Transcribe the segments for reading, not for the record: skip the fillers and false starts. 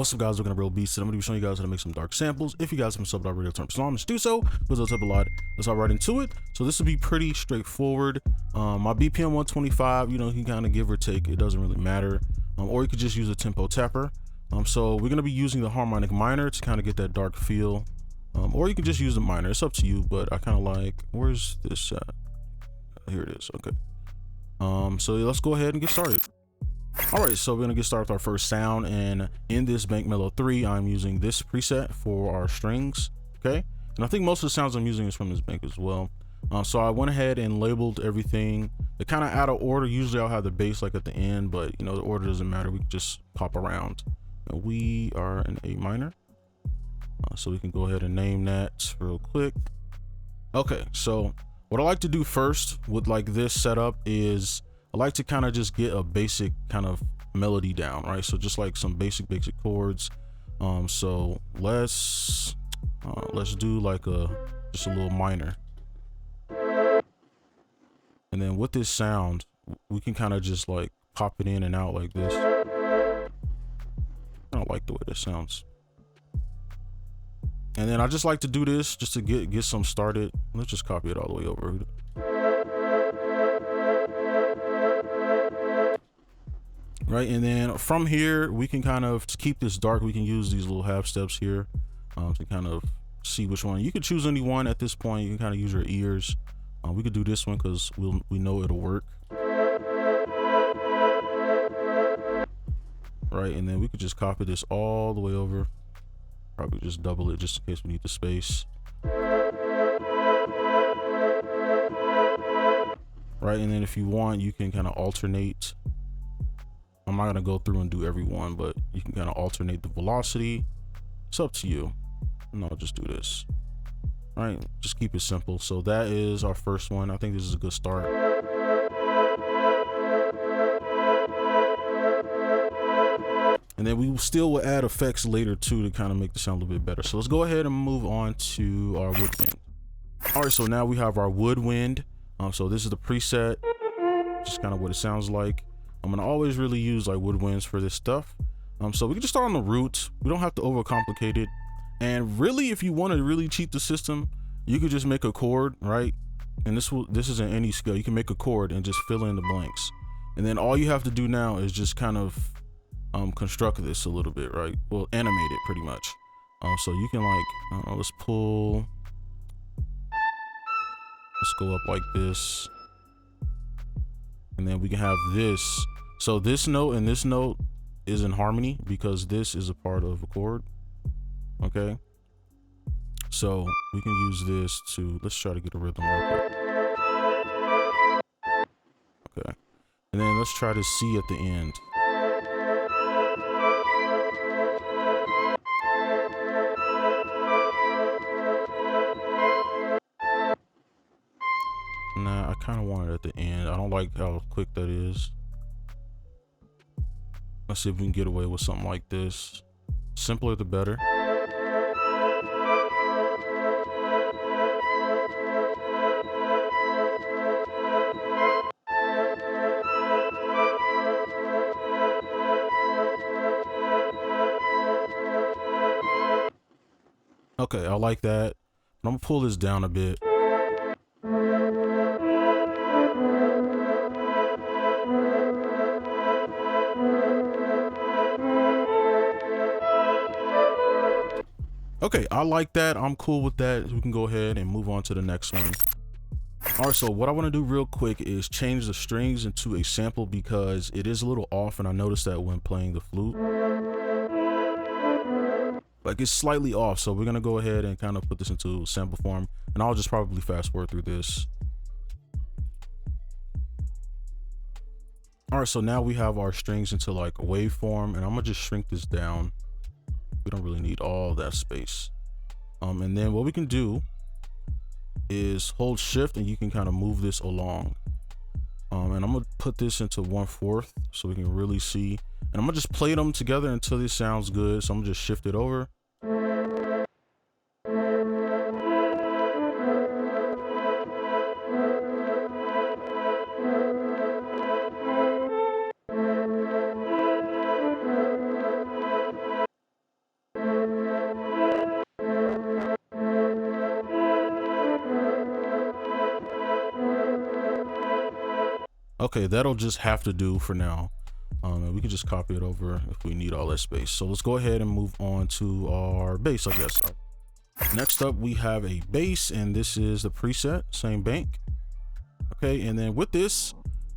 What's up, guys? We're gonna real beast, and I'm gonna be showing you guys how to make some dark samples. If you guys haven't subbed already, turn on to do so, because it'll help a lot. Let's hop right into it. So this will be pretty straightforward. My BPM 125, you know, you can kind of give or take, it doesn't really matter. Or you could just use a tempo tapper. So we're gonna be using the harmonic minor to kind of get that dark feel. Or you can just use the minor, it's up to you, but I kind of like, where's this at? Here it is, okay. So let's go ahead and get started. All right, so we're gonna get started with our first sound, and in this Bank Mello 3, I'm using this preset for our strings, okay? And I think most of the sounds I'm using is from this bank as well. So I went ahead and labeled everything. They're kind of out of order. Usually I'll have the bass like at the end, but you know, the order doesn't matter. We can just pop around. And we are in A minor. So we can go ahead and name that real quick. Okay, so what I like to do first with like this setup is I like to kind of just get a basic kind of melody down, right? So just like some basic chords. So let's do like just a little minor. And then with this sound, we can kind of just like pop it in and out like this. I don't like the way this sounds. And then I just like to do this just to get some started. Let's just copy it all the way over. Right, and then from here we can kind of, to keep this dark, we can use these little half steps here to kind of see which one. You could choose any one at this point. You can kind of use your ears. We could do this one because we know it'll work. Right, and then we could just copy this all the way over. Probably just double it just in case we need the space. Right, and then if you want, you can kind of alternate. I'm not gonna go through and do every one, but you can kind of alternate the velocity. It's up to you. And I'll just do this. All right, just keep it simple. So that is our first one. I think this is a good start. And then we still will add effects later too to kind of make the sound a little bit better. So let's go ahead and move on to our woodwind. All right, so now we have our woodwind. So this is the preset, just kind of what it sounds like. I'm gonna always really use like woodwinds for this stuff. So we can just start on the root. We don't have to overcomplicate it. And really, if you want to really cheat the system, you could just make a chord, right? And this isn't any scale. You can make a chord and just fill in the blanks. And then all you have to do now is just kind of construct this a little bit, right? Well, animate it pretty much. So you can like, I don't know, let's go up like this. And then we can have this. So this note and this note is in harmony because this is a part of a chord. Okay. So we can use this to, let's try to get a rhythm real quick. Okay. And then let's try to C at the end. Nah, I kind of want it at the end. I don't like how quick that is. Let's see if we can get away with something like this. Simpler the better. Okay, I like that. I'm gonna pull this down a bit. Okay, I like that. I'm cool with that. We can go ahead and move on to the next one. All right, so what I want to do real quick is change the strings into a sample because it is a little off, and I noticed that when playing the flute. Like it's slightly off, so we're gonna go ahead and kind of put this into sample form, and I'll just probably fast forward through this. All right, so now we have our strings into like a waveform, and I'm gonna just shrink this down. We don't really need all that space. And then what we can do is hold shift and you can kind of move this along. And I'm gonna put this into 1/4 so we can really see. And I'm gonna just play them together until this sounds good. So I'm gonna just shift it over. Okay, that'll just have to do for now. And we can just copy it over if we need all that space. So let's go ahead and move on to our bass, I guess. Next up, we have a bass, and this is the preset, same bank. Okay, and then with this,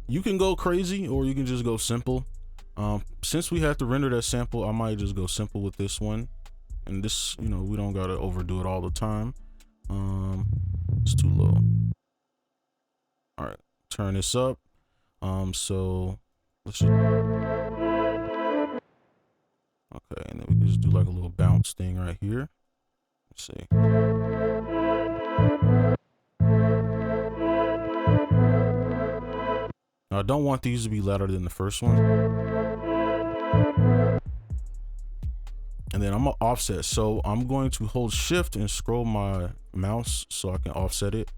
you can go crazy or you can just go simple. Since we have to render that sample, I might just go simple with this one. And this, you know, we don't gotta overdo it all the time. It's too low. All right, turn this up. So let's just, okay, and then we can just do like a little bounce thing right here. Let's see. Now, I don't want these to be louder than the first one. And then I'm gonna offset. So I'm going to hold shift and scroll my mouse so I can offset it.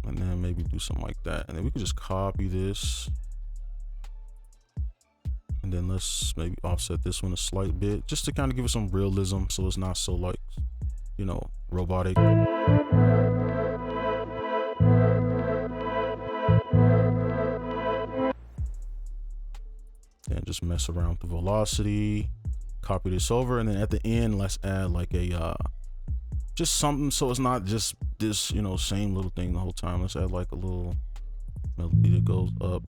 And then maybe do something like that. And then we can just copy this. And then let's maybe offset this one a slight bit just to kind of give it some realism so it's not so like, you know, robotic. And just mess around with the velocity, copy this over, and then at the end, let's add like a, just something so it's not just this, you know, same little thing the whole time. Let's add like a little melody that goes up.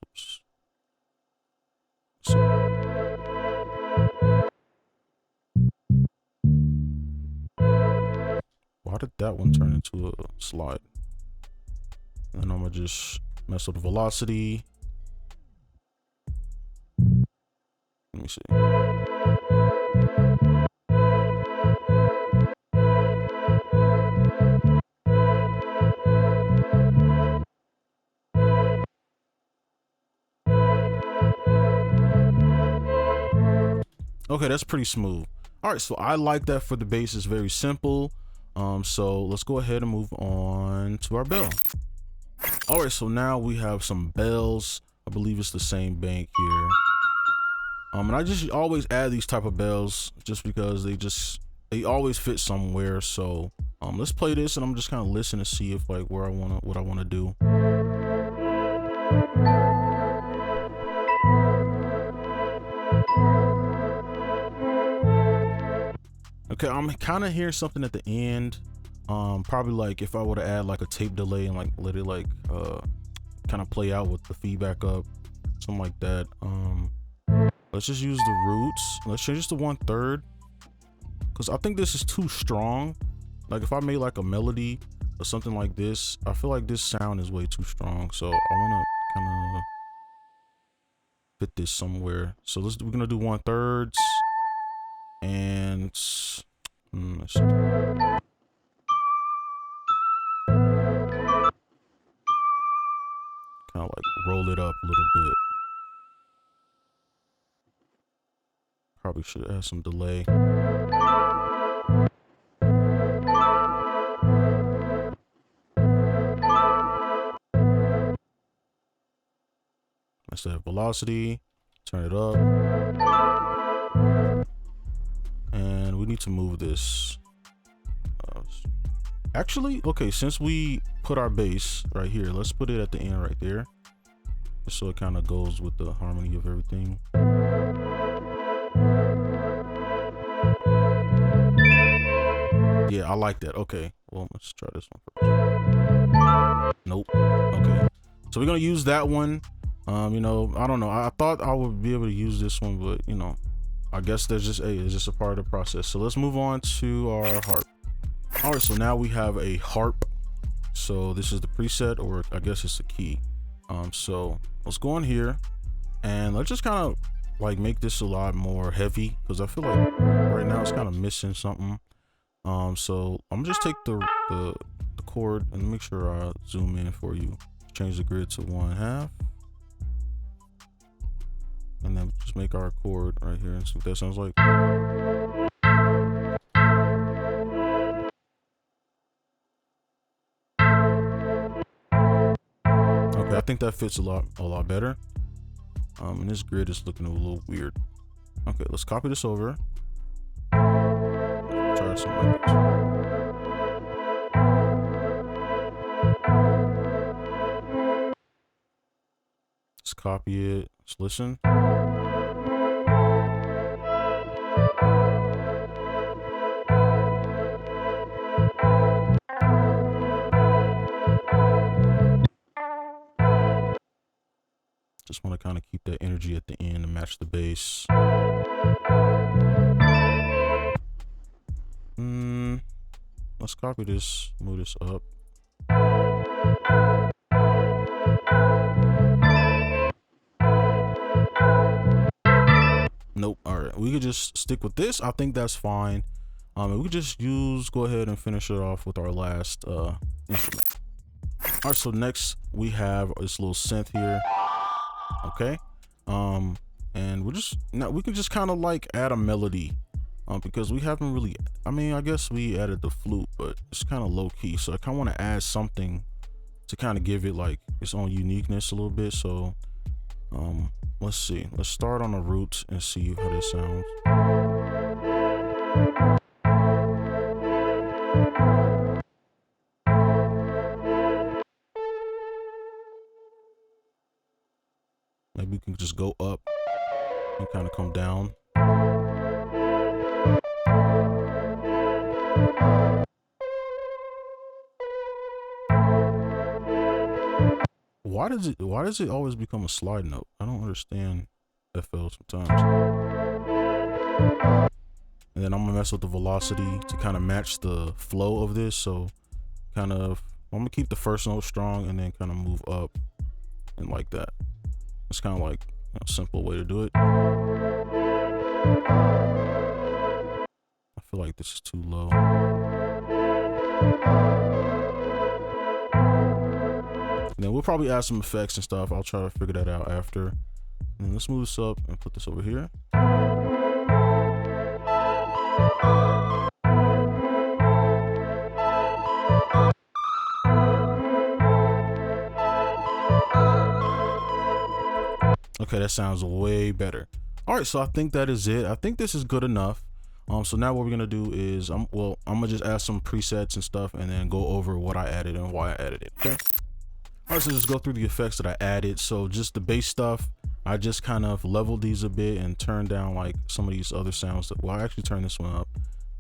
Oops. So, why did that one turn into a slide? And then I'm gonna just mess with the velocity. Let me see. Okay, that's pretty smooth. All right, so I like that for the bass. It's very simple. So let's go ahead and move on to our bell. All right, so now we have some bells. I believe it's the same bank here. And I just always add these type of bells just because they always fit somewhere. So let's play this, and I'm just kind of listening to see if like what I wanna do. Okay, I'm kind of hearing something at the end. Probably like if I were to add like a tape delay and like let it like kind of play out with the feedback up, something like that. Let's just use the roots. Let's change this to 1/3 because I think this is too strong. Like if I made like a melody or something like this, I feel like this sound is way too strong. So I want to kind of fit this somewhere. So we're gonna do 1/3 and let's see. Kind of like roll it up a little bit. Probably should add some delay. Let's add velocity, turn it up. And we need to move this. Actually, okay, since we put our bass right here, let's put it at the end right there. Just so it kind of goes with the harmony of everything. Yeah, I like that. Okay, well, let's try this one first. Nope. Okay, so we're gonna use that one. You know, I don't know. I thought I would be able to use this one, but you know, I guess it's just a part of the process. So let's move on to our harp. All right, so now we have a harp. So this is the preset, or I guess it's the key. So let's go on here and let's just kind of like make this a lot more heavy because I feel like right now it's kind of missing something. So I'm gonna just take the chord and make sure I zoom in for you. Change the grid to 1/2. And then just make our chord right here and see what that sounds like. Okay, I think that fits a lot better. And this grid is looking a little weird. Okay, let's copy this over. Try something like this. copy it. Let's listen. Just want to kind of keep that energy at the end to match the bass. Let's copy this, move this up. Nope. All right, we could just stick with this. I think that's fine. And we could just go ahead and finish it off with our last instrument. All right, so next we have this little synth here. Okay. And we can just kind of like add a melody. Because we haven't really, I mean, I guess we added the flute, but it's kind of low key. So I kind of want to add something to kind of give it like its own uniqueness a little bit. So, let's see. Let's start on the roots and see how this sounds. Maybe we can just go up and kind of come down. Why does it always become a slide note? I don't understand FL sometimes. And then I'm gonna mess with the velocity to kind of match the flow of this. So I'm gonna keep the first note strong and then kind of move up and like that. It's kind of like a simple way to do it. I feel like this is too low. And then we'll probably add some effects and stuff. I'll try to figure that out after. And let's move this up and put this over here. Okay, that sounds way better. All right, so I think that is it. I think this is good enough. So now what we're gonna do is, I'm gonna just add some presets and stuff and then go over what I added and why I added it, okay? All right, so just go through the effects that I added. So just the bass stuff, I just kind of leveled these a bit and turned down like some of these other sounds that, well, I actually turned this one up,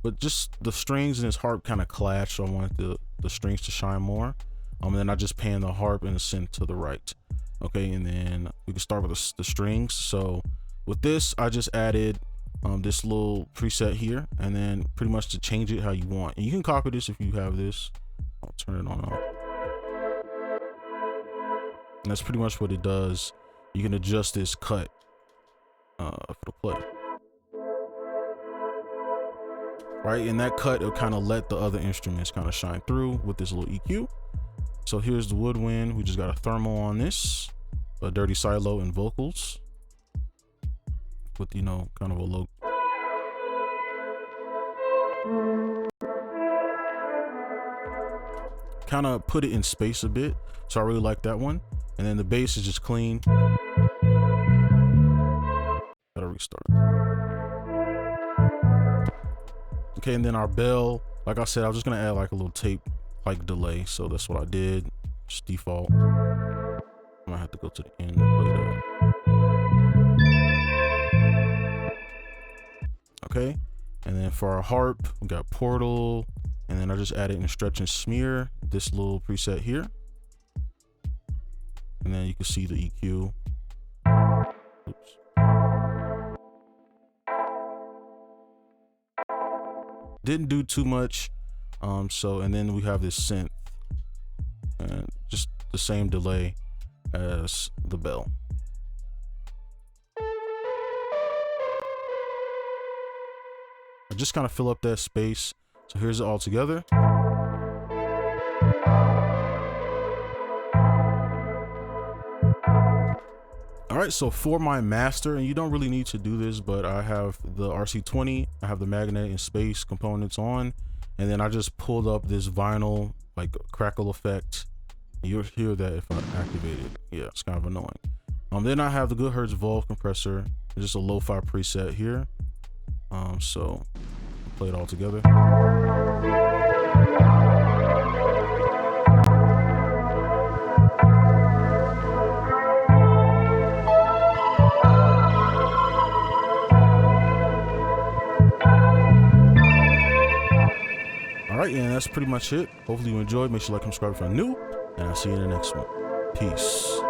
but just the strings and this harp kind of clash. So I wanted the strings to shine more. And then I just panned the harp and the synth to the right. Okay, and then we can start with the strings. So with this, I just added this little preset here, and then pretty much to change it how you want. And you can copy this if you have this. I'll turn it on off. And that's pretty much what it does. You can adjust this cut for the play. Right, and that cut, it'll kind of let the other instruments kind of shine through with this little EQ. So here's the woodwind. We just got a thermal on this, a dirty silo and vocals with, you know, kind of a low. Kind of put it in space a bit. So I really like that one. And then the bass is just clean. Gotta restart. Okay, and then our bell, like I said, I was just gonna add like a little tape like delay. So that's what I did. Just default. I might have to go to the end and play that. Okay, and then for our harp, we got portal, and then I just added in stretch and smear this little preset here. And then you can see the EQ. Oops. Didn't do too much. And then we have this synth and just the same delay as the bell. I just kind of fill up that space. So here's it all together. All right, so for my master, and you don't really need to do this, but I have the RC20, I have the magnet and space components on, and then I just pulled up this vinyl like crackle effect. You'll hear that if I activate it. Yeah, it's kind of annoying. Then I have the Good Hertz Evolve compressor, just a lo-fi preset here. So I'll play it all together. right, and that's pretty much it. Hopefully you enjoyed. Make sure you like and subscribe if you're new, and I'll see you in the next one. Peace.